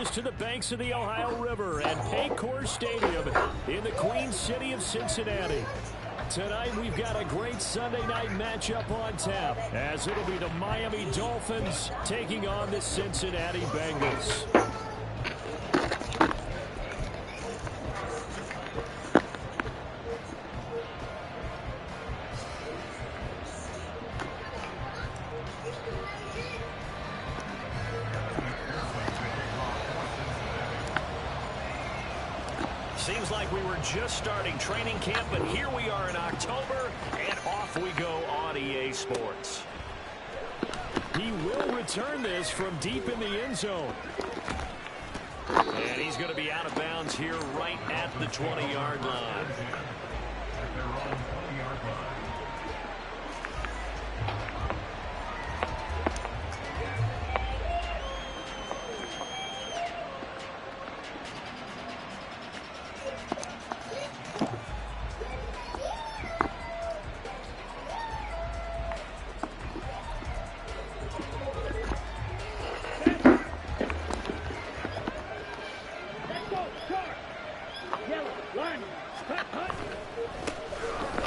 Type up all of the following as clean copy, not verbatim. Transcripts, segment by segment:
us to the banks of the Ohio River at Paycor Stadium in the Queen City of Cincinnati. Tonight, we've got a great Sunday night matchup on tap, as it'll be the Miami Dolphins taking on the Cincinnati Bengals. Seems like we were just starting training camp, but here we are in October, and off we go on EA Sports. He will return this from deep in the end zone. And he's going to be out of bounds here right at the 20-yard line.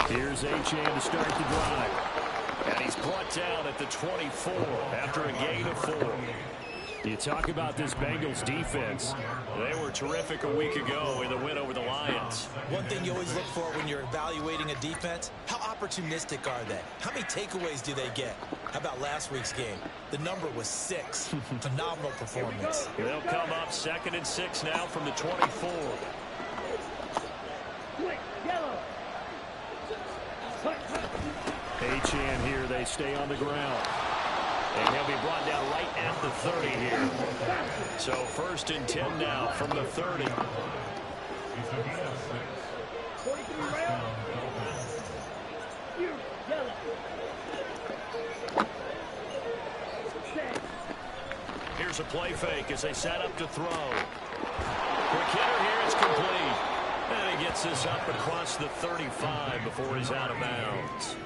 Here's Achane to start the drive. And he's brought down at the 24 after a gain of 4. You talk about this Bengals defense. They were terrific a week ago in the win over the Lions. One thing you always look for when you're evaluating a defense, how opportunistic are they? How many takeaways do they get? How about last week's game? The number was 6. Phenomenal performance. They'll come up 2nd and 6 now from the 24. Achane here, they stay on the ground. And he'll be brought down right at the 30 here. So 1st and 10 now from the 30. Here's a play fake as they set up to throw. Quick hitter here, it's complete. And he gets this up across the 35 before he's out of bounds.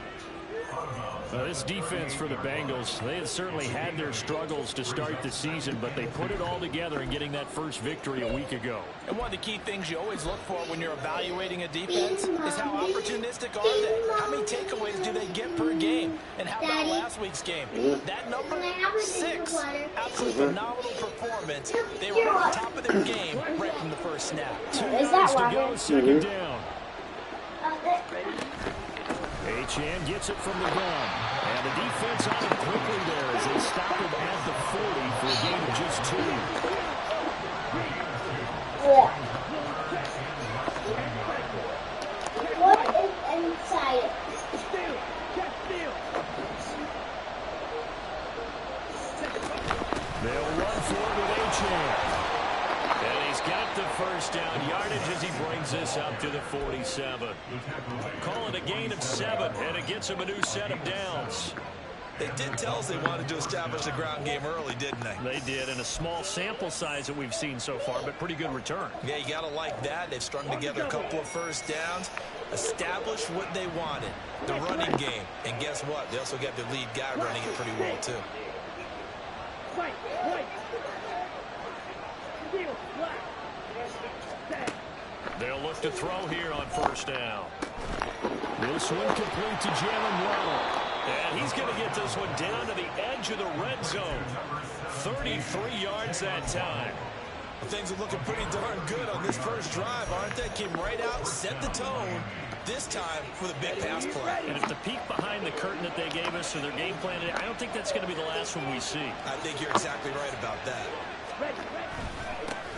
This defense for the Bengals, they had certainly had their struggles to start the season, but they put it all together in getting that first victory a week ago. And one of the key things you always look for when you're evaluating a defense is how opportunistic are they? How many takeaways do they get per game? And how about last week's game? That number, 6. Absolutely phenomenal performance. They were at the top of their game right from the first snap. 2 yards to go, 2nd down. Achane gets it from the gun. And the defense on him quickly there as they stop him at the 40 for a gain of just 2. What is inside it? They'll run for it with Achane. And he's got the first down yardage as he brings this up to the 47. Call it a gain of 7, and it gets him a new set of downs. They did tell us they wanted to establish the ground game early, didn't they? They did, in a small sample size that we've seen so far, but pretty good return. Yeah, you got to like that. They've strung together a couple of first downs, established what they wanted, the running game. And guess what? They also got their lead guy running it pretty well, too. They'll look to throw here on 1st down. This one complete to Jalen Waddle. And he's going to get this one down to the edge of the red zone. 33 yards that time. Things are looking pretty darn good on this first drive, aren't they? Came right out, set the tone, this time with a big pass play. And if the peek behind the curtain that they gave us or their game plan, I don't think that's going to be the last one we see. I think you're exactly right about that.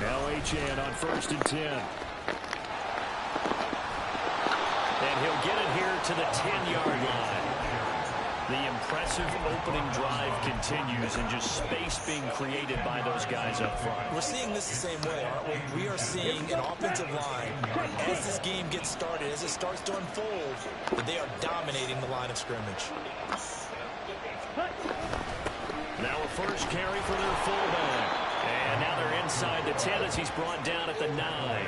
Now Achane on 1st and 10. And he'll get it here to the 10-yard line. The impressive opening drive continues and just space being created by those guys up front. We're seeing this the same way, aren't we? We are seeing an offensive line, as this game gets started, as it starts to unfold, that they are dominating the line of scrimmage. Now a first carry for their fullback. And And now they're inside the 10 as he's brought down at the 9.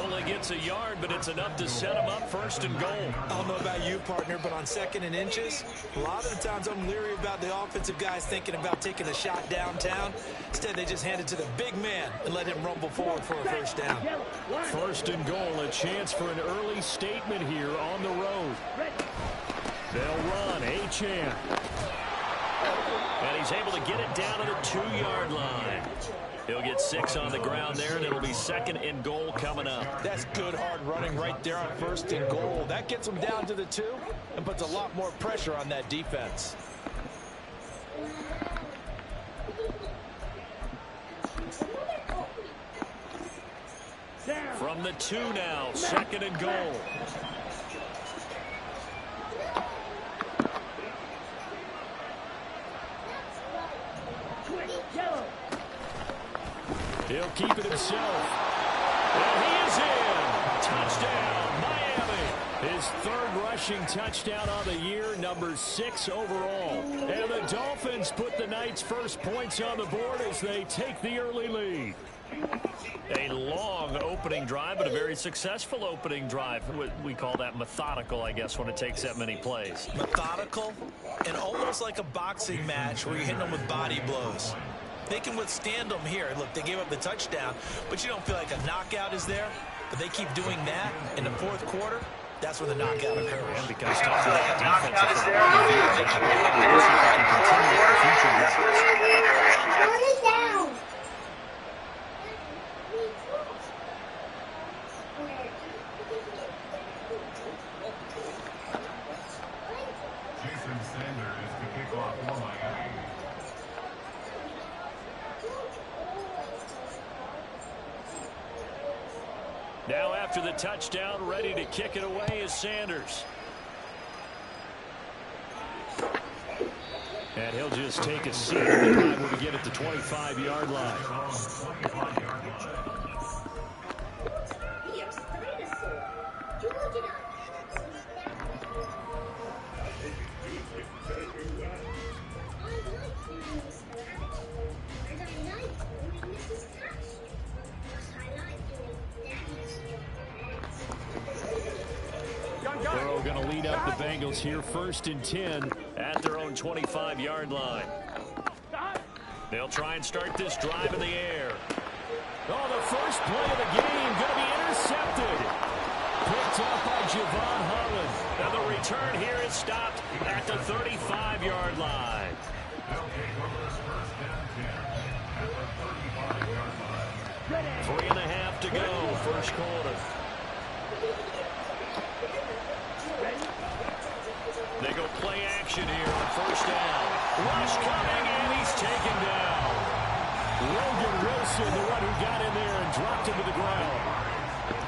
Only gets a yard, but it's enough to set him up 1st and goal. I don't know about you, partner, but on 2nd and inches, a lot of the times I'm leery about the offensive guys thinking about taking a shot downtown. Instead, they just hand it to the big man and let him rumble forward for a 1st down. 1st and goal, a chance for an early statement here on the road. They'll run, Achane. And he's able to get it down to the 2-yard line. He'll get 6 on the ground there, and it'll be 2nd and goal coming up. That's good hard running right there on 1st and goal. That gets them down to the 2 and puts a lot more pressure on that defense. From the 2 now, 2nd and goal. He'll keep it himself. And he is in. Touchdown, Miami. His 3rd rushing touchdown on the year, number 6 overall. And the Dolphins put the Knights' first points on the board as they take the early lead. A long opening drive, but a very successful opening drive. We call that methodical, I guess, when it takes that many plays. Methodical and almost like a boxing match where you're hitting them with body blows. They can withstand them here. Look, they gave up the touchdown, but you don't feel like a knockout is there. But they keep doing that in the 4th quarter. That's when the knockout occurs. And because tough for that Knockout is there. Down. Jason Sanders to kick off for Miami. Now after the touchdown, ready to kick it away is Sanders. And he'll just take a seat. The drive will begin at the 25-yard line. Burrow going to lead up the Bengals here 1st and 10 at their own 25-yard line. They'll try and start this drive in the air. Oh, the first play of the game going to be intercepted. Picked up by Javon Holland. And the return here is stopped at the 35-yard line. 3.5 to go, 1st quarter. They go play action here on 1st down. Rush coming, and he's taken down. Logan Wilson, the one who got in there and dropped him to the ground.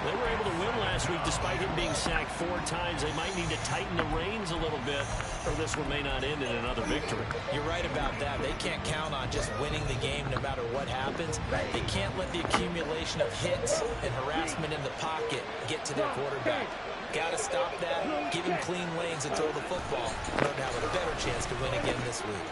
They were able to win last week despite him being sacked 4 times. They might need to tighten the reins a little bit, or this one may not end in another victory. You're right about that. They can't count on just winning the game no matter what happens. They can't let the accumulation of hits and harassment in the pocket get to their quarterback. Got to stop that, give him clean lanes and throw the football in order to have a better chance to win again this week.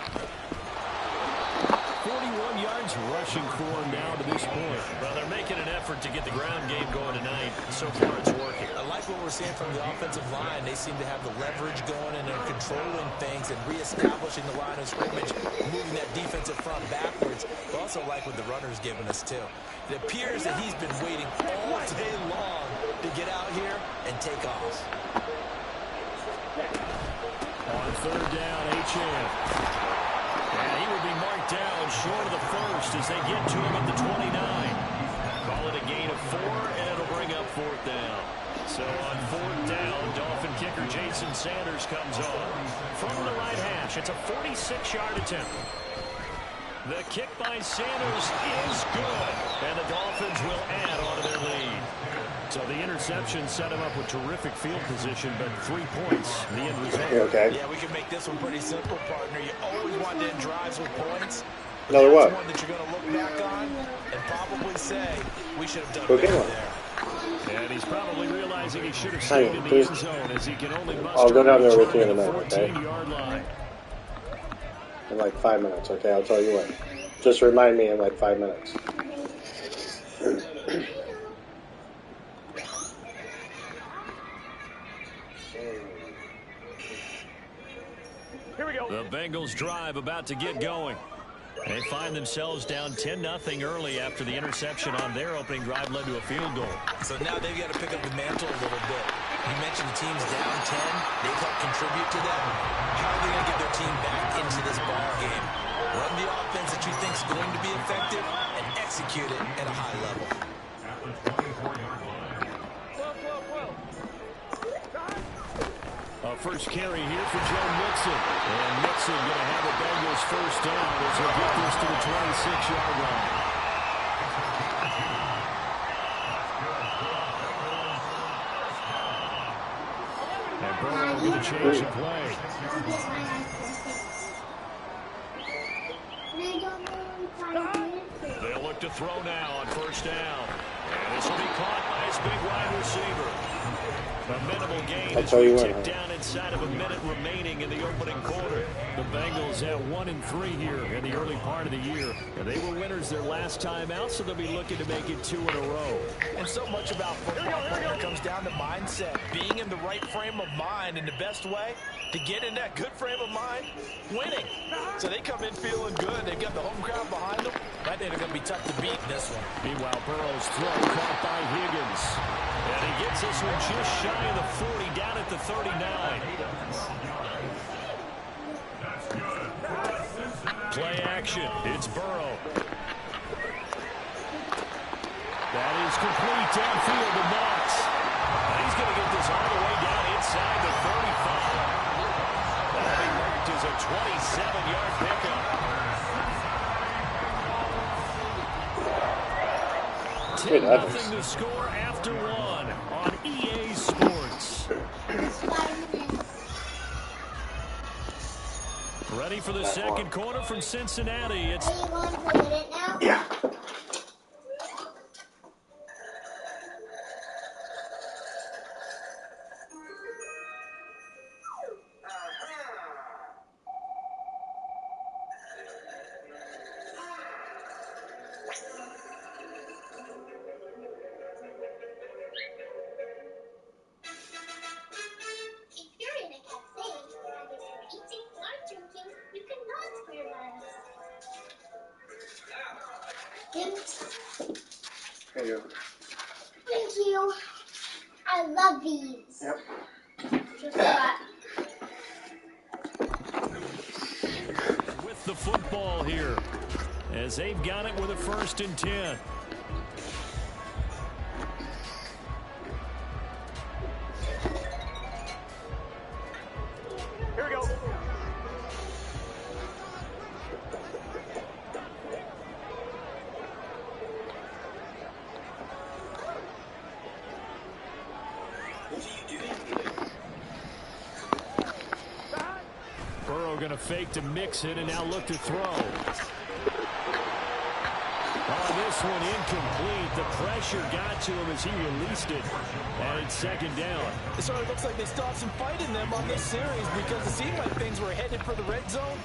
41 yards rushing for him now to this point. Well, they're making an effort to get the ground game going tonight. So far, it's working. I like what we're seeing from the offensive line. They seem to have the leverage going, and they're controlling things and reestablishing the line of scrimmage, moving that defensive front backwards. I also like what the runner's giving us, too. It appears that he's been waiting all day long to get out here and take off. On 3rd down, Achane. And he will be marked down short of the 1st as they get to him at the 29. Call it a gain of 4, and it'll bring up 4th down. So on 4th down, Dolphin kicker Jason Sanders comes on. From the right hash, it's a 46-yard attempt. The kick by Sanders is good, and the Dolphins will add on to their lead. So the interception set him up with terrific field position, but 3 points, the end result. Okay. Yeah, we can make this one pretty simple, partner. You always want to end drives with points. Another what? One that you're going to look back on and probably say, we should have done better there. And he's probably realizing he should have stayed in the end zone as he can only muster I'll go down there with you in a minute, okay? 14-yard line. In like 5 minutes, okay? I'll tell you what. Just remind me in like 5 minutes. Here we go. The Bengals drive about to get going. They find themselves down 10-0 early after the interception on their opening drive led to a field goal. So now they've got to pick up the mantle a little bit. You mentioned the team's down 10. They've helped contribute to that. How are they going to get their team back into this ball game? Run the offense that you think is going to be effective and execute it at a high level. First carry here for Joe Mixon. And Mixon going to have the Bengals first down as they get this to the 26-yard line. And Burrow going to change the play. They'll look to throw now on first down. And this will be caught by his big wide receiver. A minimal gain as we tick down inside of a minute remaining in the opening quarter. The Bengals have 1-3 here in the early part of the year. And they were winners their last time out, so they'll be looking to make it 2 in a row. And so much about football player comes down to mindset. Being in the right frame of mind, and the best way to get in that good frame of mind, winning. So they come in feeling good. They've got the home crowd behind them. I think they're going to be tough to beat in this one. Meanwhile, Burrow's throw caught by Higgins. And he gets this one just shy of the 40, down at the 39. Play action. It's Burrow. That is complete downfield to Knox. And he's going to get this all the way down inside the 35. That'll be marked as a 27-yard pickup. 10-0 to score after one on EA Sports. Ready for the second quarter from Cincinnati. It's Are you going to put it now? Yeah. Thank you. I love these. Yep. Just that. with the football here as they've got it with a 1st and 10. Here we go. Burrow going to fake to mix it and now look to throw. On this one, incomplete. The pressure got to him as he released it. And it's 2nd down. It sort of looks like they still have some fight in them on this series because it seemed like things were headed for the red zone.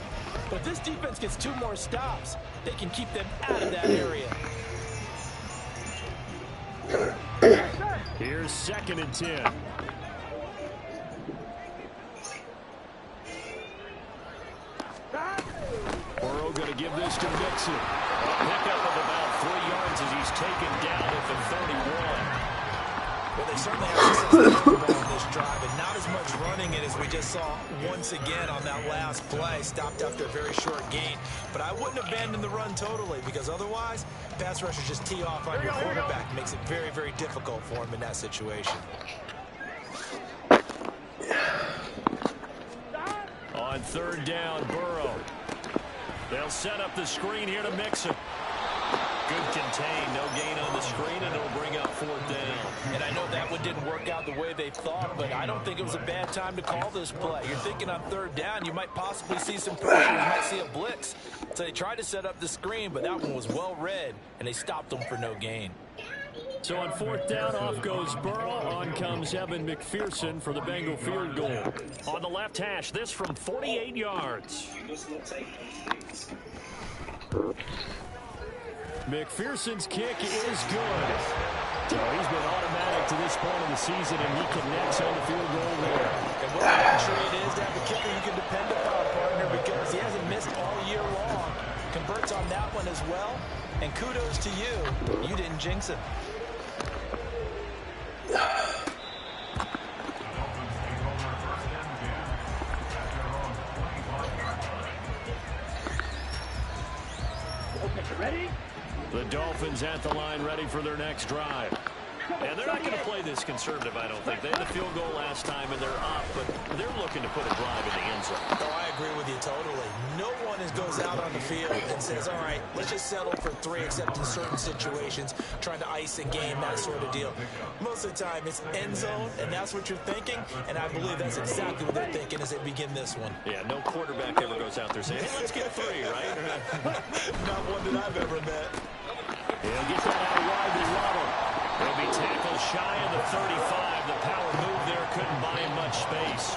But if this defense gets 2 more stops, they can keep them out of that area. Here's 2nd and 10. Burrow going to give this to Mixon. A pickup of about 3 yards as he's taken down at the 31. Well, they certainly have success on this drive, and not as much running it as we just saw once again on that last play. Stopped after a very short gain. But I wouldn't abandon the run totally, because otherwise, pass rushers just tee off on your quarterback. Makes it very, very difficult for him in that situation. On 3rd down, Burrow. They'll set up the screen here to Mixon. Good contain, no gain on the screen, and it'll bring up 4th down. And I know that one didn't work out the way they thought, but I don't think it was a bad time to call this play. You're thinking on 3rd down, you might possibly see some pressure, you might see a blitz. So they tried to set up the screen, but that one was well read, and they stopped them for no gain. So on 4th down, off goes Burrow. On comes Evan McPherson for the Bengal field goal. On the left hash, this from 48 yards. McPherson's kick is good. So he's been automatic to this point of the season, and he connects on the field goal there. And what a luxury it is to have a kicker you can depend upon, partner, because he hasn't missed all year long. Converts on that one as well. And kudos to you. You didn't jinx it. Ready? The Dolphins at the line, ready for their next drive. And they're not going to play this conservative, I don't think. They had the field goal last time, and they're up, but they're looking to put a drive in the end zone. Oh, I agree with you totally. No one goes out on the field and says, all right, let's just settle for 3, except in certain situations, trying to ice a game, that sort of deal. Most of the time, it's end zone, and that's what you're thinking, and I believe that's exactly what they're thinking as they begin this one. Yeah, no quarterback ever goes out there saying, hey, let's get 3, right? Not one that I've ever met. He'll get that out wide to Waddle. He'll be tackled shy of the 35. The power move there couldn't buy him much space.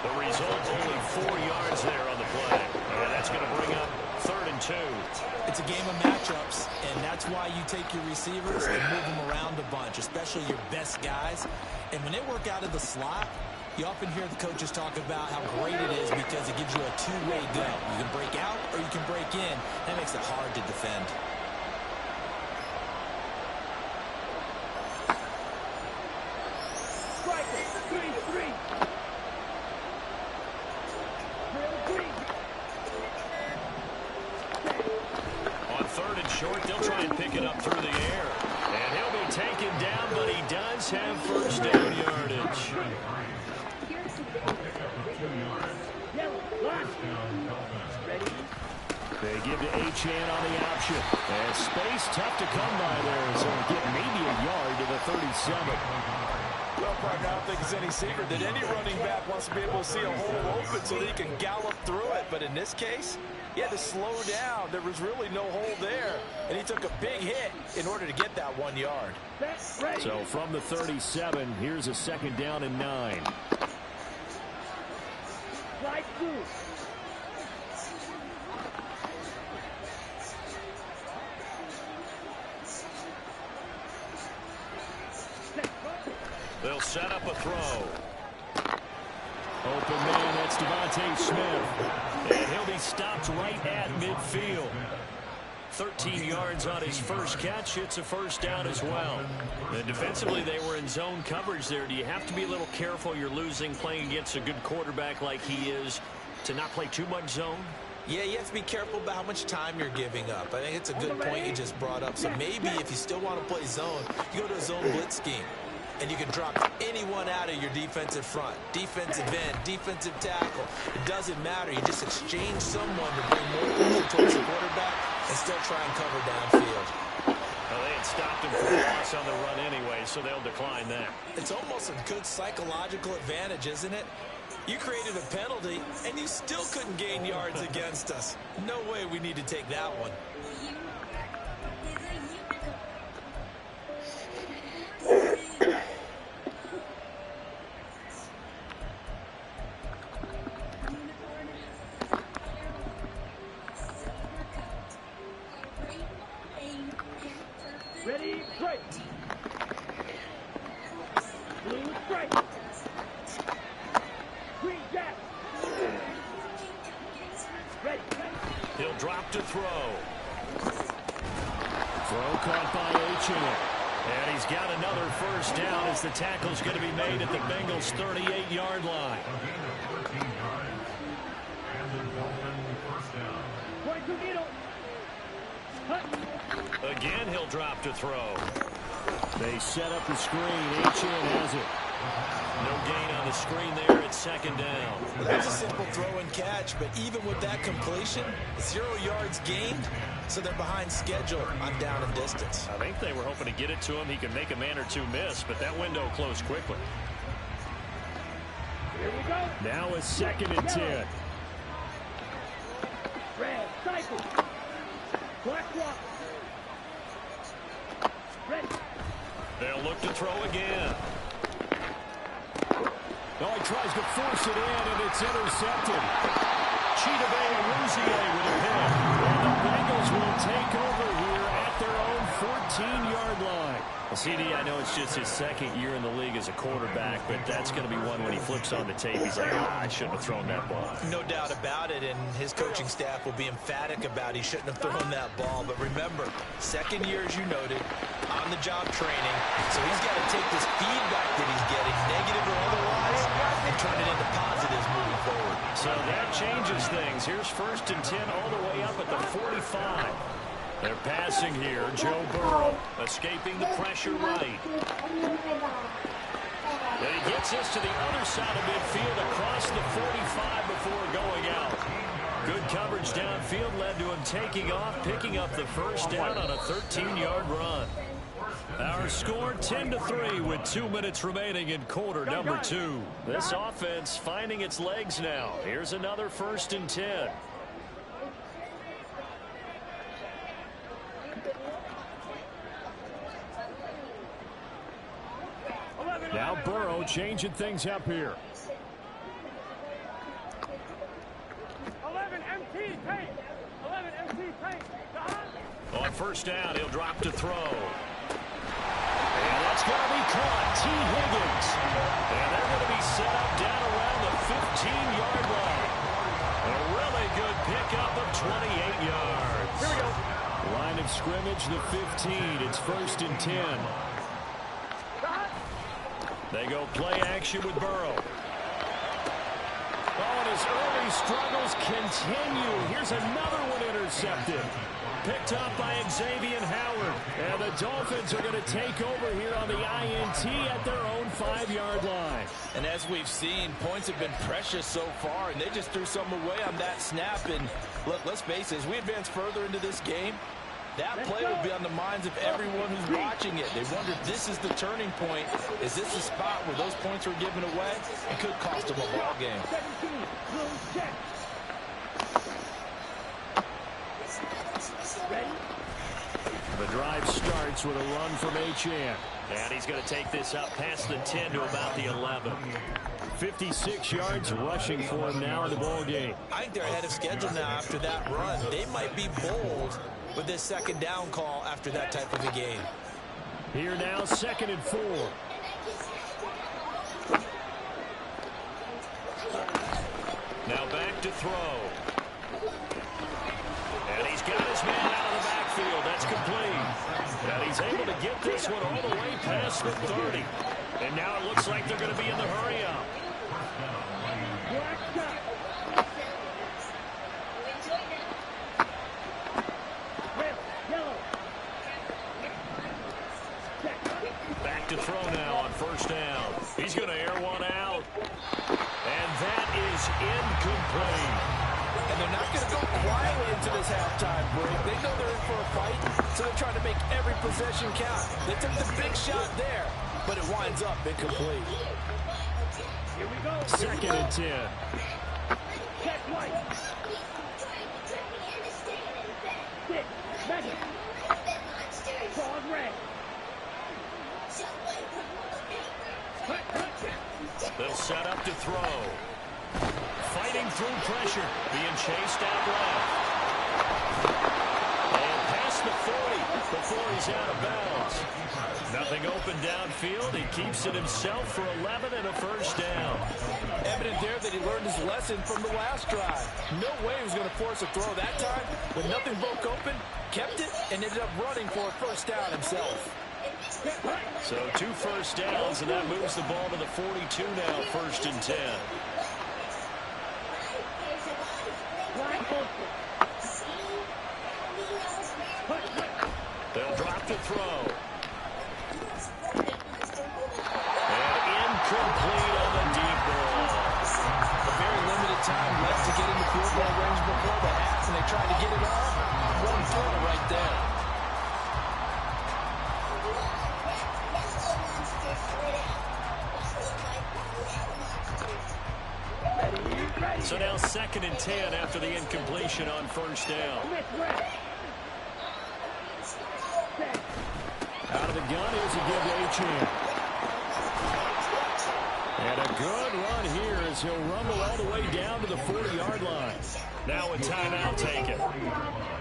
The result, only 4 yards there on the play. And that's going to bring up 3rd and 2. It's a game of matchups, and that's why you take your receivers and move them around a bunch, especially your best guys. And when they work out of the slot, you often hear the coaches talk about how great it is because it gives you a two-way go. You can break out or you can break in. That makes it hard to defend. On 3rd and short, they'll try and pick it up through the air. And he'll be taken down, but he does have first down yardage. They give to Achane on the option. And space tough to come by there, so he'll get maybe a yard to the 37. Well, partner, I don't think it's any secret that any running back wants to be able to see a hole open so that he can gallop through it. But in this case, he had to slow down. There was really no hole there. And he took a big hit in order to get that 1 yard. So from the 37, here's a 2nd down and 9. Slide through. They'll set up a throw. Open man, that's Devontae Smith. And he'll be stopped right at midfield. 13 yards on his first catch. It's a first down as well. And defensively, they were in zone coverage there. Do you have to be a little careful? You're losing playing against a good quarterback like he is to not play too much zone? Yeah, you have to be careful about how much time you're giving up. I think it's a good point you just brought up. So maybe if you still want to play zone, you go to a zone blitz scheme. And you can drop anyone out of your defensive front. Defensive end, defensive tackle. It doesn't matter. You just exchange someone to bring more pressure towards the quarterback and still try and cover downfield. Well, they had stopped him for a loss on the run anyway, so they'll decline that. It's almost a good psychological advantage, isn't it? You created a penalty, and you still couldn't gain yards against us. No way we need to take that one. Ready, strike. Blue strike. Green jack. Ready. He'll drop to throw. Throw caught by Achane. And he's got another first down as the tackle's going to be made at the Bengals' 38-yard line. Again, he'll drop to throw. They set up the screen. Achane has it. No gain on the screen there. It's 2nd down. Well, that's a simple throw and catch, but even with that completion, 0 yards gained, so they're behind schedule on down and distance. I think they were hoping to get it to him. He could make a man or two miss, but that window closed quickly. Here we go. Now a 2nd and 10. Red cycle. Black walk. Ready. They'll look to throw again. Oh, he tries to force it in, and it's intercepted. Chidobe Awuzie with a hit. And the Bengals will take over here at their own 14-yard line. Well, CD, I know it's just his second year in the league as a quarterback, but that's going to be one when he flips on the tape. He's like, I shouldn't have thrown that ball. No doubt about it, and his coaching staff will be emphatic about he shouldn't have thrown that ball. But remember, second year, as you noted, on-the-job training, so he's got to take this feedback that he's getting, negative or otherwise, and turn it into positives moving forward. So that changes things. Here's 1st and 10 all the way up at the 45. They're passing here. Joe Burrow escaping the pressure right. Then he gets this to the other side of midfield across the 45 before going out. Good coverage downfield led to him taking off, picking up the first down on a 13-yard run. Our score 10-3 with 2 minutes remaining in quarter number 2. This offense finding its legs now. Here's another 1st and 10. Now Burrow changing things up here. 11 MT tank. 11 MT tank. On 1st down, he'll drop to throw. And that's going to be caught. T. Higgins. And they're going to be set up down around the 15-yard line. A really good pickup of 28 yards. Here we go. Line of scrimmage, the 15. It's 1st and 10. They go play action with Burrow. Oh, and his early struggles continue. Here's another one intercepted. Picked up by Xavier Howard. And the Dolphins are going to take over here on the INT at their own 5-yard line. And as we've seen, points have been precious so far, and they just threw some away on that snap. And look, let's face it, as we advance further into this game, that play will be on the minds of everyone who's watching it. They wonder if this is the turning point. Is this the spot where those points are given away? It could cost them a ball game. 17. Check. Ready? The drive starts with a run from Achane. And he's going to take this up past the 10 to about the 11. 56 yards rushing for him now in the ball game. I think they're ahead of schedule now after that run. They might be bold with this 2nd down call after that type of a game. Here now, 2nd and 4. Now back to throw. And he's got his man out of the backfield. That's complete. And he's able to get this one all the way past the 30. And now it looks like they're going to be in the hurry-up. Black shot. Red, yellow. Check. Back to throw now on 1st down. He's going to air one out. And that is incomplete. And they're not going to go quietly into this halftime break. They know they're in for a fight, so they're trying to make every possession count. They took the big shot there, but it winds up incomplete. Here we go. 2nd and 10. Check white. 6. Measure. Pause red. They'll set up to throw. Fighting through pressure. Being chased out left. And past the 40 before he's out of bounds. Nothing open downfield. He keeps it himself for 11 and a 1st down. Evident there that he learned his lesson from the last drive. No way he was going to force a throw that time. When nothing broke open, kept it, and ended up running for a 1st down himself. So 2 first downs, and that moves the ball to the 42 now, 1st and 10. They'll drop to throw. And incomplete on the deep ball. A very limited time left to get into field goal range before the half, and they tried to get it all. One throw right there. So now 2nd and 10 after the incompletion on 1st down. Out of the gun, here's a give to Achane. And a good run here as he'll rumble all the way down to the 40-yard line. Now a timeout taken.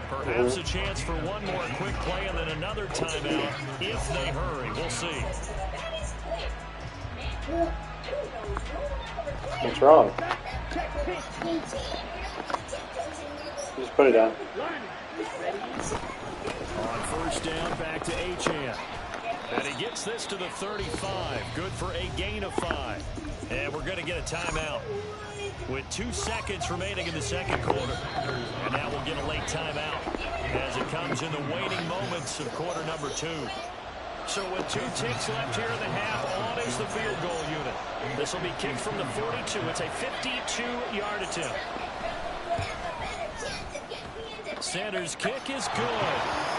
Perhaps a chance for one more quick play and then another timeout if they hurry. We'll see. What's wrong? Just put it down. On first down, back to Achane. And he gets this to the 35. Good for a gain of 5. And we're going to get a timeout with 2 seconds remaining in the second quarter. And now we'll get a late timeout as it comes in the waning moments of quarter number 2. So with 2 ticks left here in the half, on is the field goal unit. This will be kicked from the 42. It's a 52-yard attempt. Sanders' kick is good.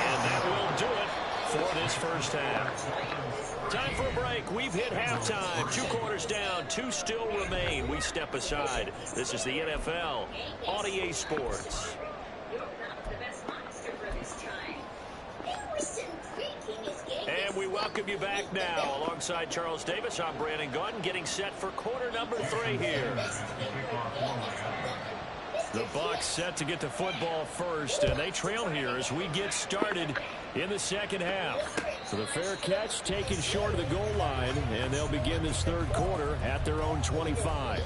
And that will do it for this first half. Time for a break. We've hit halftime. 2 quarters down. 2 still remain. We step aside. This is the NFL on EA Sports. And we welcome you back now. Alongside Charles Davis, I'm Brandon Gotw, getting set for quarter number 3 here. The Bucs set to get the football first, and they trail here as we get started in the second half. So the fair catch taken short of the goal line, and they'll begin this third quarter at their own 25.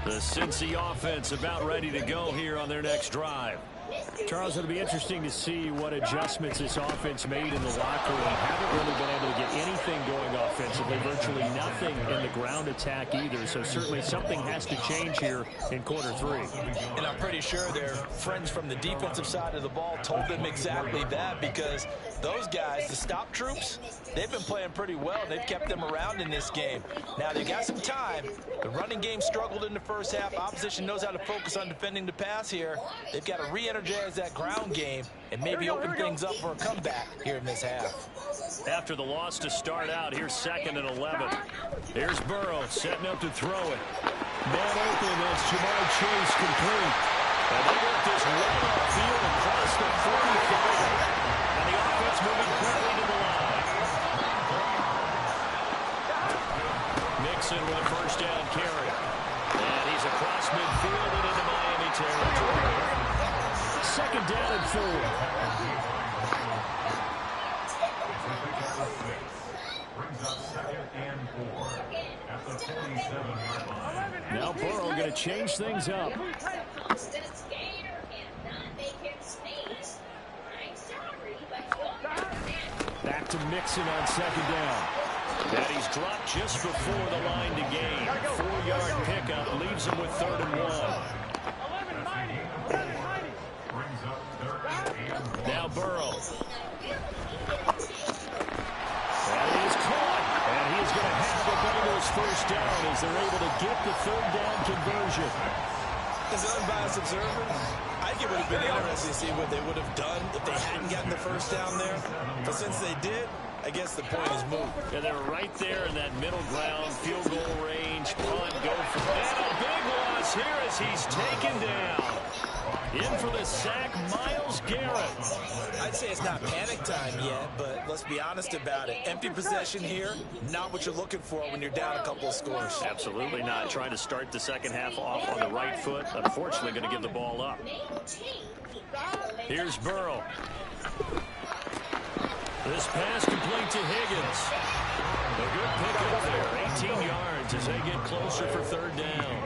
The Cincy offense about ready to go here on their next drive. Charles, it'll be interesting to see what adjustments this offense made in the locker room. Haven't really been able to get anything going offensively, virtually nothing in the ground attack either. So certainly something has to change here in quarter 3. And I'm pretty sure their friends from the defensive side of the ball told them exactly that, because those guys, the stop troops, they've been playing pretty well. They've kept them around in this game. Now, they've got some time. The running game struggled in the first half. Opposition knows how to focus on defending the pass here. They've got to re-energize that ground game and maybe open things up for a comeback here in this half. After the loss to start out, here's 2nd and 11. Here's Burrow setting up to throw it. Man open, that's Jamar Chase complete. And they work this right off field across the 45. And the offense moving quickly to the line. Mixon with a first down carry. And he's across midfield and into Miami territory. 2nd down and 4. Brings up 2nd and 4 at the 47-yard line. Now Burrow going to change things up. Back to Mixon on 2nd down. And he's dropped just before the line to gain. 4-yard pickup leaves him with 3rd and 1. Now Burrow. That is caught. And he is going to have the Bengals first down as they're able to get the 3rd down conversion. As an unbiased observer, I think it would have been interesting to see what they would have done if they hadn't gotten the first down there. But since they did, I guess the point is moot. And they're right there in that middle ground, field goal range, punt, go for that. A big loss here as he's taken down. In for the sack, Myles Garrett. I'd say it's not panic time yet, but let's be honest about it. Empty possession here, not what you're looking for when you're down a couple of scores. Absolutely not. Trying to start the second half off on the right foot. Unfortunately, going to give the ball up. Here's Burrow. This pass complete to Higgins. A good pickup there. 18 yards as they get closer for 3rd down.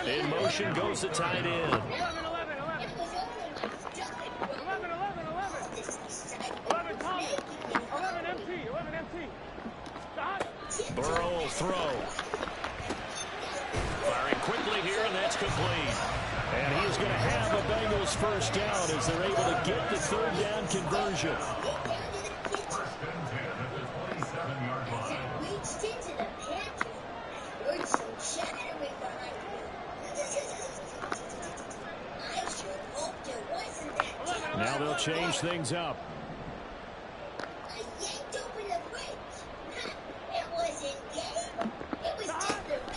In motion goes the tight end. Burrow will throw. Firing quickly here, and that's complete. And he is going to have the Bengals first down as they're able to get the 3rd down conversion. Now they'll change things up.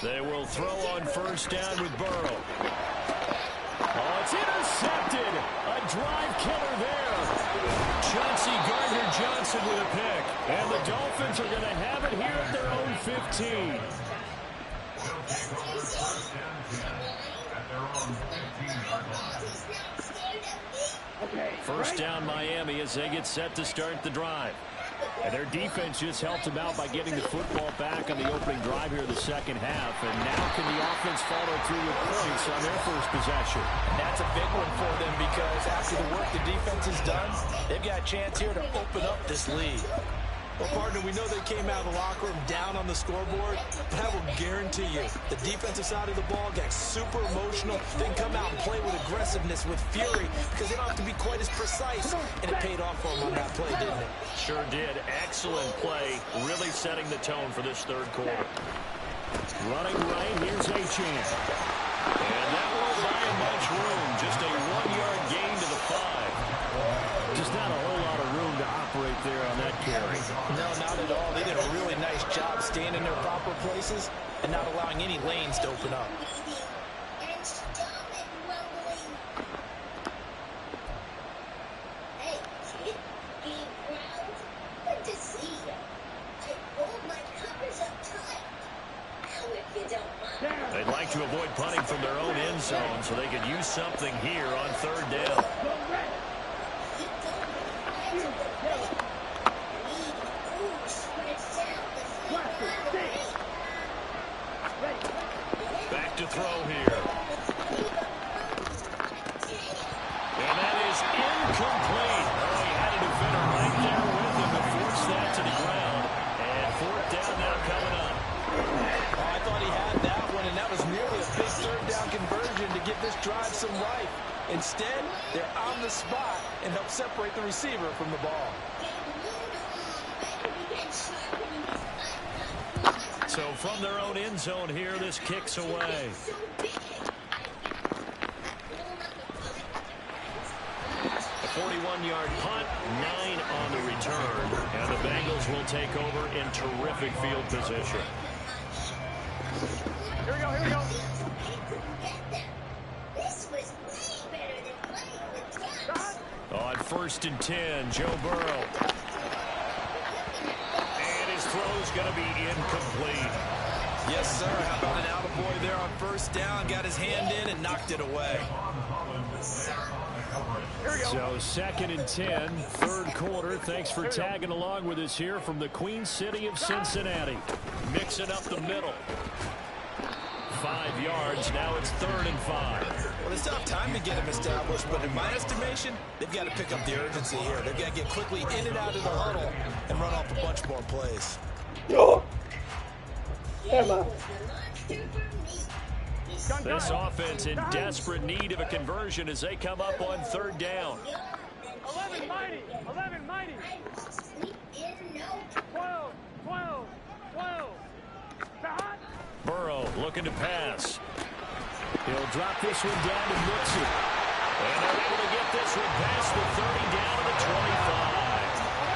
They will throw on first down with Burrow. Oh, it's intercepted. A drive killer there. Chauncey Gardner-Johnson with a pick. And the Dolphins are going to have it here at their own 15. Will take over first and 10 at their own 15-yard line. Okay. First down Miami as they get set to start the drive. And their defense just helped them out by getting the football back on the opening drive here in the second half. And now can the offense follow through with points on their first possession? And that's a big one for them because after the work the defense has done, they've got a chance here to open up this lead. Well, partner, we know they came out of the locker room down on the scoreboard, but I will guarantee you the defensive side of the ball got super emotional. They can come out and play with aggressiveness, with fury, because they don't have to be quite as precise, and it paid off for them on that play, didn't it? Sure did. Excellent play, really setting the tone for this third quarter. Running right, here's Achane. And that won't buy him much room. Just a 1-yard gain to the 5. Just not a whole lot of room to operate there on that carry. No, not at all. They did a really nice job staying in their proper places and not allowing any lanes to open up. They'd like to avoid punting from their own end zone so they could use something here on third down. Back to throw here. And that is incomplete. Oh, he had a defender right there with him to force that to the ground. And fourth down now coming up. Oh, I thought he had that one, and that was nearly a big third down conversion to give this drive some life. Instead, they're on the spot and help separate the receiver from the ball. So from their own end zone here, this kicks away. A 41-yard punt, 9 on the return. And the Bengals will take over in terrific field position. Here we go, here we go. On first and 10, Joe Burrow. And his throw's going to be incomplete. Yes, sir. How about an attaboy there on first down? Got his hand in and knocked it away. Here we go. So second and 10, third quarter. Thanks for tagging along with us here from the Queen City of Cincinnati. Mixing up the middle. 5 yards. Now it's 3rd and 5. Well, it's tough time to get him established, but in my estimation, they've got to pick up the urgency here. They've got to get quickly in and out of the huddle and run off a bunch more plays. Oh. Emma. This offense in desperate need of a conversion as they come up on third down. 11 mighty, 11 mighty. 12, 12, 12. Burrow looking to pass. He'll drop this one down to Mixon. And they're able to get this one past the 30 down to the 25.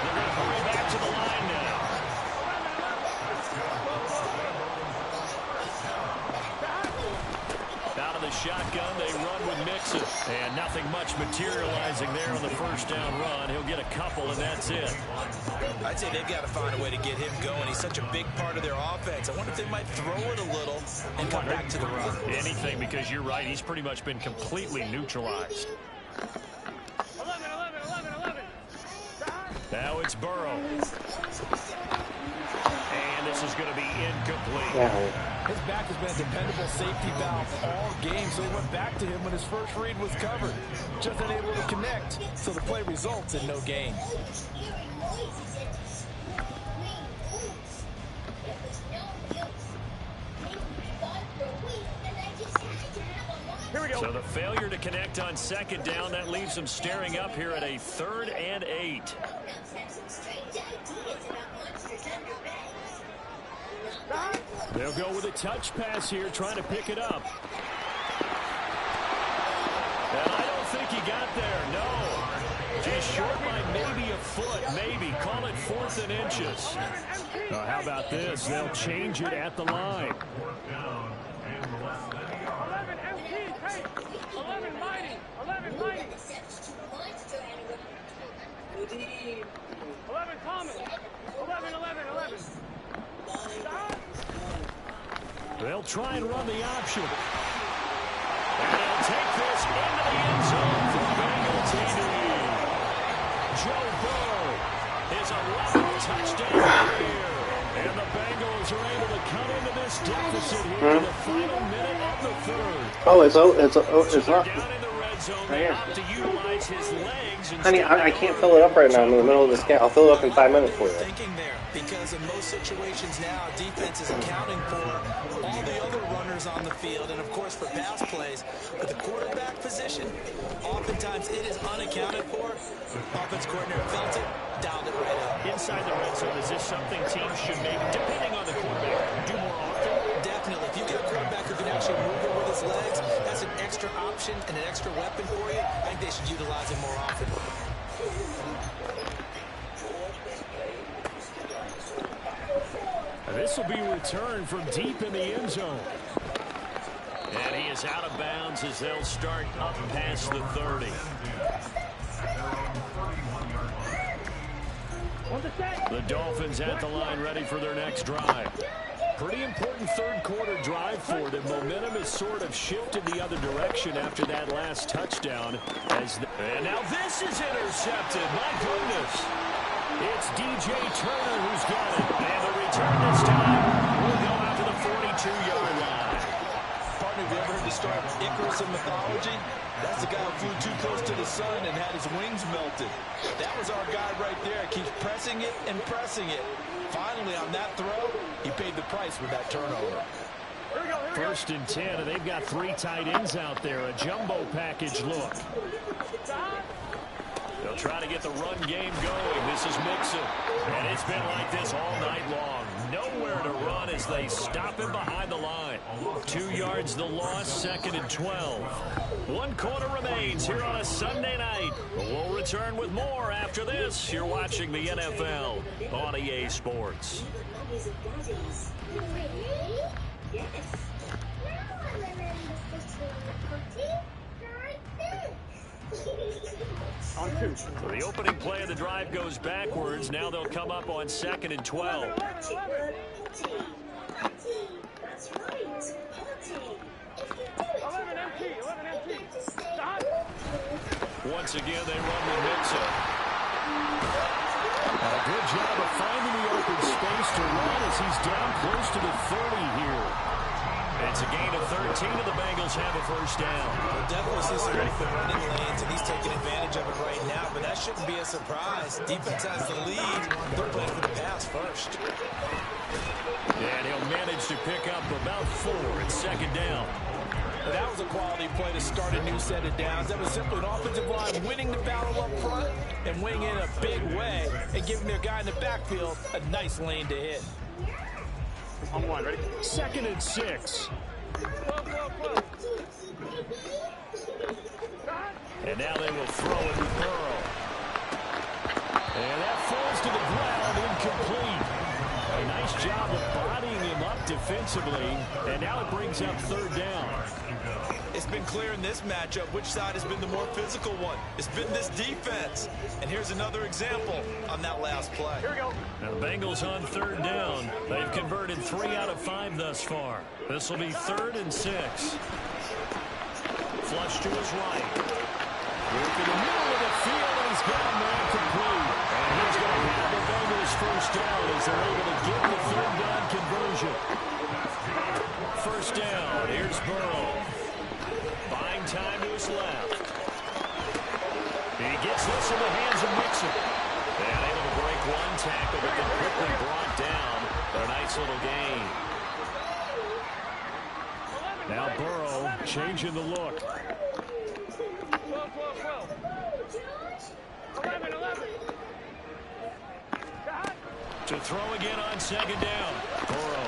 They're going to hurry back to the line now. Out of the shotgun, they run with Mixon. And nothing much materializing there on the first down run. He'll get a couple, and that's it. I'd say they've got to find a way to get him going. He's such a big part of their offense. I wonder if they might throw it a little and come back to the run. Anything, because you're right. He's pretty much been completely neutralized. 11, 11, 11, 11. Now it's Burrow. And this is going to be incomplete. Yeah. His back has been a dependable safety valve all game, so he went back to him when his first read was covered. Just unable to connect, so the play results in no gain. Here we go. So the failure to connect on second down, that leaves them staring up here at a 3rd and 8. They'll go with a touch pass here, trying to pick it up. And I don't think he got there, no. Just short by maybe a foot, maybe. Call it 4th and inches. How about this? They'll change it at the line. 11 MT, take. 11 mighty. 11 mighty. 11 Thomas. 11. Stop. They'll try and run the option. And he'll take this into the end zone for Bengal TD. Joe Burrow, his 11th touchdown career. And the Bengals are able to cut into this deficit here in the final minute of the third. Oh, it's not. Down in the red zone, they opt to utilize his legs. Honey, I can't fill it up right now. I'm in the middle of this game. I'll fill it up in 5 minutes for you. Thinking there, because in most situations now, defense is accounting for all the other runners on the field, and of course for pass plays. But the quarterback position, oftentimes it is unaccounted for. Offense coordinator felt it, dialed it right up. Inside the red zone, is this something teams should maybe, depending on the quarterback, do more often? Definitely. If you've got a quarterback who can actually move it with his legs, that's an extra option and an extra weapon for you. I think they should utilize it more often. This will be returned from deep in the end zone. And he is out of bounds as they'll start up past the 30. The Dolphins at the line, ready for their next drive. Pretty important third quarter drive for them. Momentum has sort of shifted the other direction after that last touchdown. And now this is intercepted. My goodness. It's DJ Turner who's got it. And the return this time will go out to the 42-yard line. Partner, have you ever heard the story of Icarus in mythology? That's the guy who flew too close to the sun and had his wings melted. That was our guy right there. Keeps pressing it and pressing it. Finally, on that throw, he paid the price with that turnover. First and 10, and they've got 3 tight ends out there. A jumbo package look. They'll try to get the run game going. This is Mixon. And it's been like this all night long. Nowhere to run as they stop him behind the line. 2 yards the loss, 2nd and 12. 1 quarter remains here on a Sunday night. We'll return with more after this. You're watching the NFL on EA Sports. So the opening play of the drive goes backwards. Now they'll come up on 2nd and 12. 11. Stop. Once again, they run with Mixon. A good job of finding the open space to run as he's down close to the 30 here. It's a gain of 13, and the Bengals have a first down. We'll definitely see some open running lanes, and he's taking advantage of it right now, but that shouldn't be a surprise. Defense has the lead. They're playing for the pass first. And he'll manage to pick up about 4 at 2nd down. That was a quality play to start a new set of downs. That was simply an offensive line winning the battle up front and winning in a big way and giving their guy in the backfield a nice lane to hit. On 1, ready? 2nd and 6. And now they will throw it with Burrow. And that falls to the ground, incomplete. A nice job of bodying him up defensively. And now it brings up 3rd down. It's been clear in this matchup which side has been the more physical one. It's been this defense. And here's another example on that last play. Here we go. Now the Bengals on 3rd down. They've converted 3 out of 5 thus far. This will be 3rd and 6. Flush to his right. Work in the middle of the field, and he's got a man complete. And he's going to have the Bengals first down as they're able to get the 3rd down conversion. First down. Here's Burrow. Buying time to his left. He gets this in the hands of Mixon. And able to break 1 tackle, but then quickly brought down. But a nice little gain. Now Burrow changing the look. 12. 11. To throw again on 2nd down. Burrow.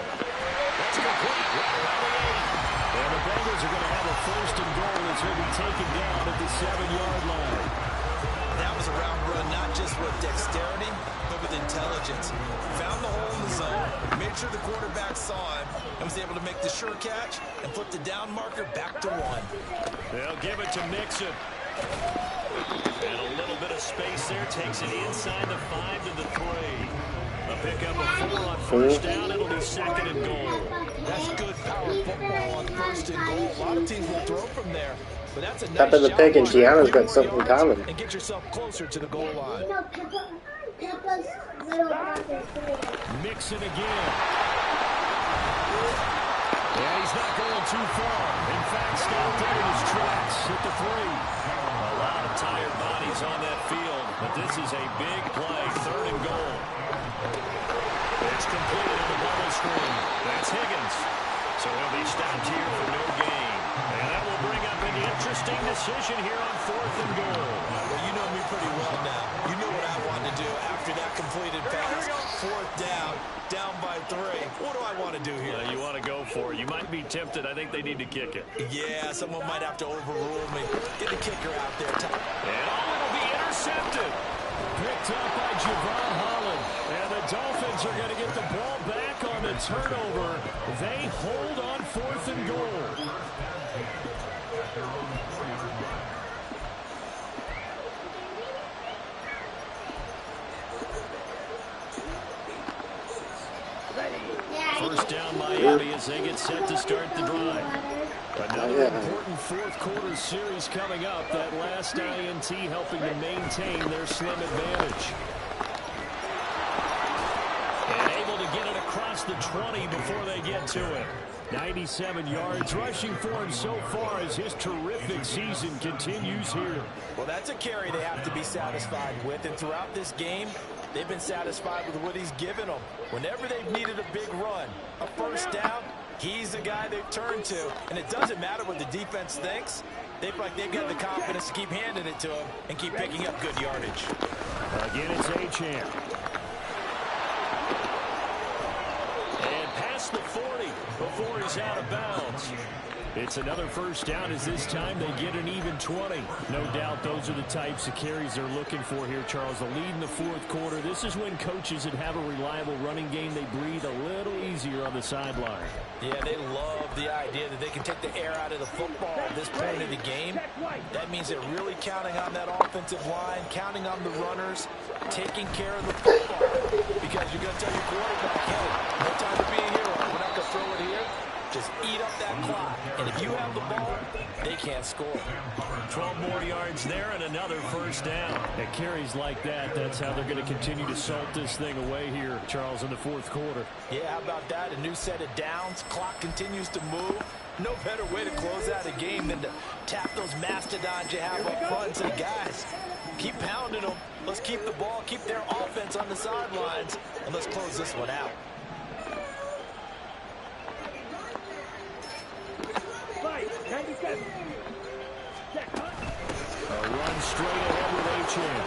That's complete. Right around the 8. And the Bengals are going to have a 1st and goal as he'll be taken down at the 7-yard line. That was a route intelligence. Found the hole in the zone, made sure the quarterback saw him, and was able to make the sure catch and flip the down marker back to 1. They'll give it to Mixon. And a little bit of space there. Takes it inside the 5 to the 3. A pickup of 4 on first down. It'll be 2nd and goal. That's good power football on 1st and goal. A lot of teams will throw from there. But that's a nice Top of the pick, and Gianna's got something common. And get yourself closer to the goal line. You know, Peppa's little brother. Mixon again. Yeah, he's not going too far. In fact, stopped dead in his tracks at the 3. A lot of tired bodies on that field, but this is a big play. 3rd and goal. It's completed on the bubble screen. That's Higgins. So he'll be stopped here for no gain. And that will bring up an interesting decision here on 4th and goal. Well, you know me pretty well now. You know what I want to do after that completed pass. 4th down, down by 3. What do I want to do here? You want to go for it. You might be tempted. I think they need to kick it. Yeah, someone might have to overrule me. Get the kicker out there. And it'll be intercepted. Picked up by Javon Holland. And the Dolphins are going to get the ball back on the turnover. They hold on 4th and goal. First down Miami as they get set to start the drive. Another important 4th quarter series coming up. That last INT helping to maintain their slim advantage. And able to get it across the 20 before they get to it. 97 yards rushing for him so far as his terrific season continues here. Well, that's a carry they have to be satisfied with. And throughout this game, they've been satisfied with what he's given them. Whenever they've needed a big run, a first down, he's the guy they've turned to. And it doesn't matter what the defense thinks. They feel like they've got the confidence to keep handing it to him and keep picking up good yardage. Again, it's Achane. And past the 40 before he's out of bounds. It's another first down as this time they get an even 20. No doubt those are the types of carries they're looking for here, Charles. The lead in the 4th quarter. This is when coaches that have a reliable running game, they breathe a little easier on the sideline. Yeah, they love the idea that they can take the air out of the football at this point of the game. That means they're really counting on that offensive line, counting on the runners, taking care of the football. Because you're going to tell your quarterback, hey, no time to be a hero. We're not going to throw it here. Just eat up that clock. And if you have the ball, they can't score. 12 more yards there and another first down. At carries like that, that's how they're going to continue to salt this thing away here, Charles, in the 4th quarter. Yeah, how about that? A new set of downs. Clock continues to move. No better way to close out a game than to tap those mastodons you have up front and say, guys, keep pounding them. Let's keep the ball, keep their offense on the sidelines, and let's close this one out. A run straight ahead with Achane.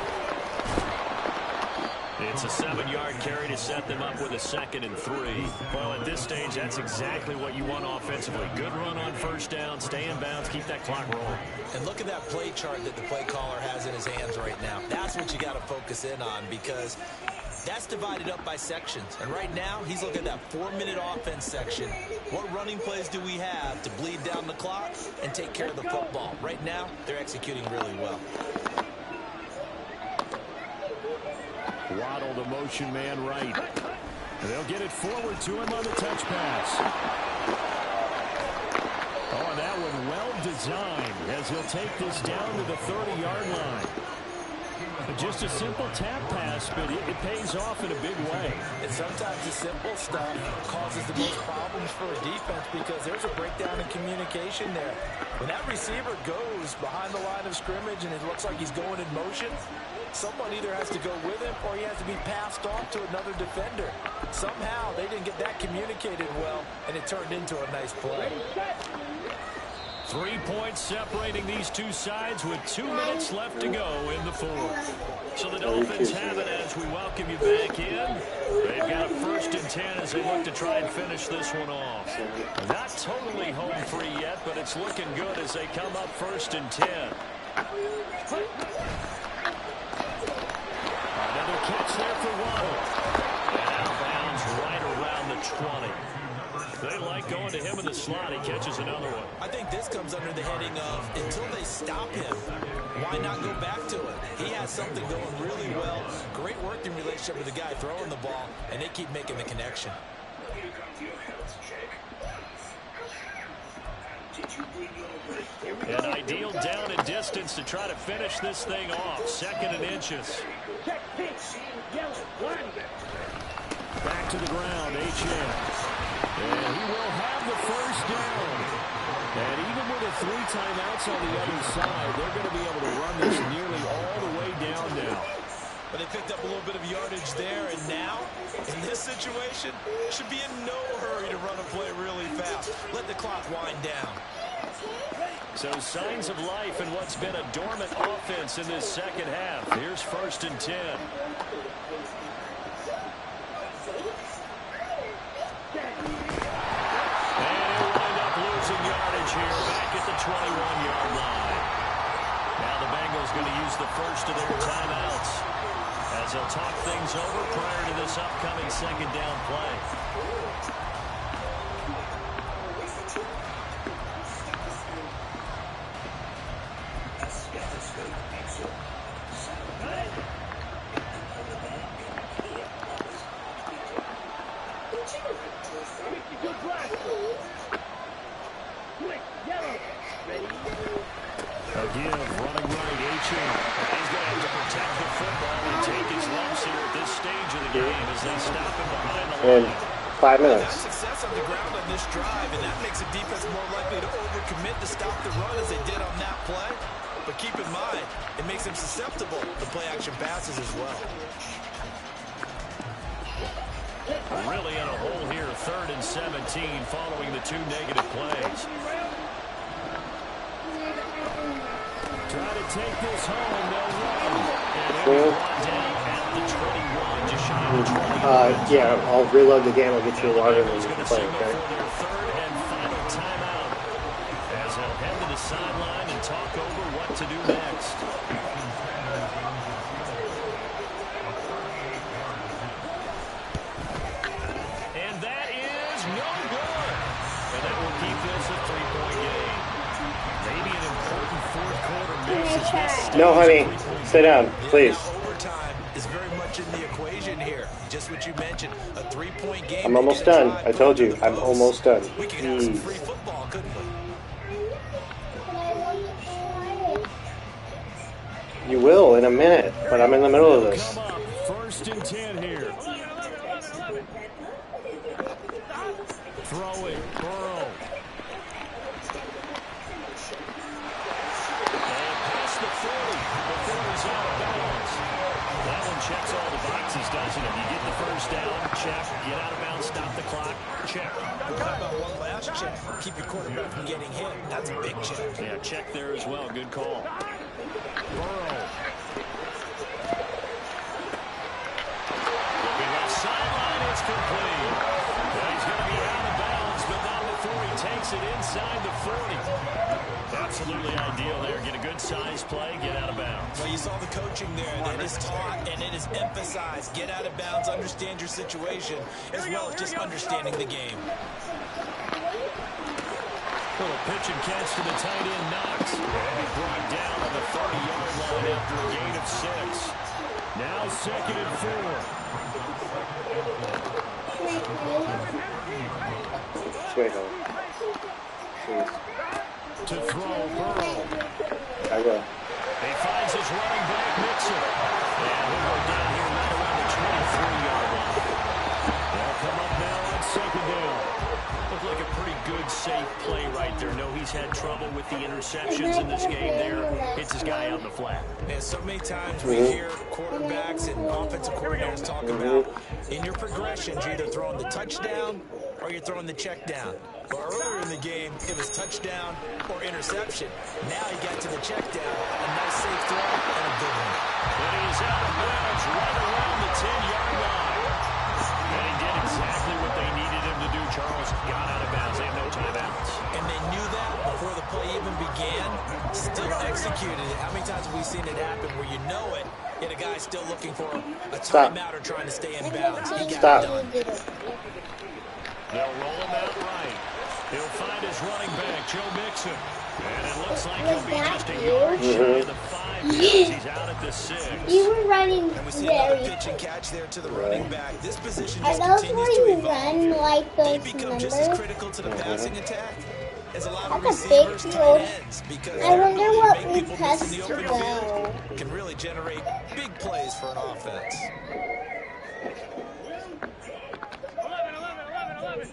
It's a 7-yard carry to set them up with a 2nd and 3. Well, at this stage, that's exactly what you want offensively. Good run on first down, stay in bounds, keep that clock rolling. And look at that play chart that the play caller has in his hands right now. That's what you got to focus in on because that's divided up by sections. And right now, he's looking at that 4-minute offense section. What running plays do we have to bleed down the clock and take care of the football? Right now, they're executing really well. Waddle, the motion man right. They'll get it forward to him on the touch pass. Oh, that one well designed as he'll take this down to the 30-yard line. Just a simple tap pass, but it pays off in a big way. And sometimes the simple stuff causes the most problems for a defense because there's a breakdown in communication there. When that receiver goes behind the line of scrimmage and it looks like he's going in motion, someone either has to go with him or he has to be passed off to another defender. Somehow they didn't get that communicated well, and it turned into a nice play. 3 points separating these two sides with 2 minutes left to go in the 4th. So the Dolphins have it as we welcome you back in. They've got a 1st and 10 as they look to try and finish this one off. Not totally home free yet, but it's looking good as they come up 1st and 10. Another catch there for Waddle. 20. They like going to him in the slot. He catches another one. I think this comes under the heading of until they stop him, why not go back to it? He has something going really well. Great working relationship with the guy throwing the ball, and they keep making the connection. An ideal down and distance to try to finish this thing off. 2nd and inches. Back to the ground, H.M. And he will have the first down. And even with the 3 timeouts on the other side, they're going to be able to run this nearly all the way down now. But they picked up a little bit of yardage there, and now, in this situation, should be in no hurry to run a play really fast. Let the clock wind down. So signs of life in what's been a dormant offense in this second half. Here's 1st and 10. Yardage here back at the 21-yard line. Now the Bengals going to use the first of their timeouts as they'll talk things over prior to this upcoming 2nd down play. Again, running right, H.M. He's going to have to protect the football and take his lumps here at this stage of the game as they stop him behind the And line. 5 minutes. That's success on the ground on this drive, and that makes a defense more likely to overcommit to stop the run as they did on that play. But keep in mind, it makes them susceptible to play-action passes as well. Really in a hole here, 3rd and 17 following the 2 negative plays. Try to take this home, they'll run. And they're Down at the 21, just shy of the 20. Yeah, I'll reload the game. I'll get you a water and He's we going can to play, signal okay? for their 3rd and final timeout as they'll head to the sideline and talk over what to do next. And that is no good. And that will keep this a 3-point game. Maybe an important 4th quarter mix as this stays No, honey. a 3-point Sit down, please. Now overtime is very much in the equation here. Just what you mentioned, a 3-point game. I'm almost done. I told you, I'm almost done. We could have some free football, couldn't we? You will in a minute, but I'm in the middle of this. come up. 1st and 10 here. Throwing, Burrow. And past the 40 before he's out of bounds. That one checks all the boxes, doesn't it? You get the first down, check. Get out of bounds, stop the clock, check. How about one last check? Keep your quarterback from getting hit. That's a big check. Yeah, check there as well. Good call. Burrow. Looking left sideline, it's complete. Now he's going to be out of bounds, but not before he takes it inside the 40. Absolutely ideal there. Get a good size play, get out of bounds. Well, you saw the coaching there. That is taught and it is emphasized. Get out of bounds, understand your situation, as well as just understanding the game. Little pitch and catch to the tight end, Knox. And he brought down on the 30-yard line after a gain of 6. Now 2nd and 4. Wait, hold on. Please. To throw, Burrow. I will. He finds his running back, Mixon. And he'll go down here right around the 23-yard line. They'll come up now on 2nd down. Looked like a pretty good, safe play right there. No, he's had trouble with the interceptions in this game there. Hits his guy on the flat. And so many times we hear quarterbacks and offensive coordinators talk about in your progressions, you're either throwing the touchdown or you're throwing the check down. But earlier in the game, it was touchdown or interception. Now he got to the check down. A nice safe throw and a good one. And he's out of bounds right around the 10-yard line. And he did exactly what they needed him to do, Charles. Got out of bounds. They have no timeouts. And they knew that before the play even began. Still executed it. How many times have we seen it happen where you know it, yet a guy's still looking for a timeout or trying to stay in bounds? He got it done. They'll roll him out right. He'll find his running back, Joe Mixon. And it looks like he'll be just a yard shy of the 5 yards. He's out at the 6. You were running And we see another very pitch and catch there to the running back. This position Are just those continues where to you evolve. run like They those become just as numbers? critical to the passing attack as a lot of That's a big receivers, field. tight ends, because I their wonder ability what to we make people miss in pressed the to open go. field can really generate big plays for an offense. 11.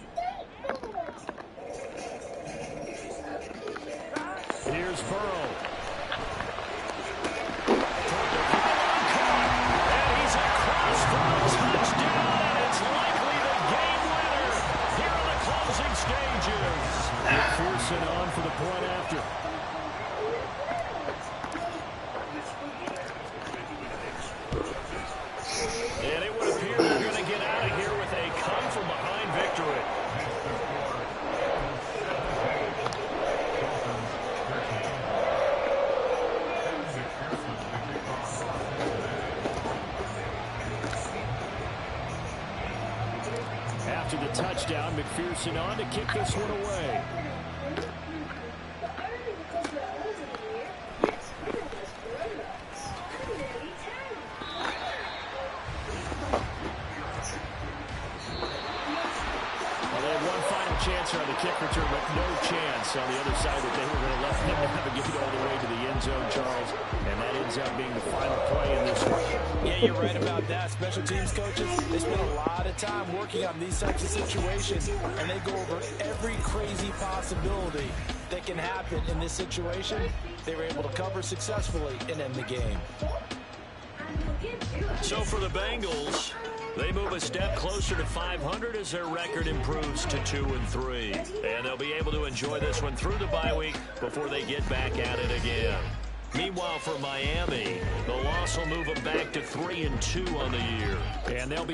Here's Burrow. And he's across for a touchdown, and it's likely the game winner here in the closing stages. McPherson on for the point after. And it would appear they're going to get out of here with a come-from-behind victory. After the touchdown, McPherson on to kick this one away. Well, they had one final chance on the kick return, but no chance on the other side that they were going to let them navigate all the way to the end zone, Charles. And that ends up being the final play in this one. Yeah, you're right about that. Special teams coaches, they spend a lot of time working on these types of situations, and they go over every crazy possibility that can happen in this situation. They were able to cover successfully and end the game. So for the Bengals, they move a step closer to 500 as their record improves to 2-3. And they'll be able to enjoy this one through the bye week before they get back at it again. Meanwhile, for Miami, the loss will move them back to 3-2 on the year. And they'll be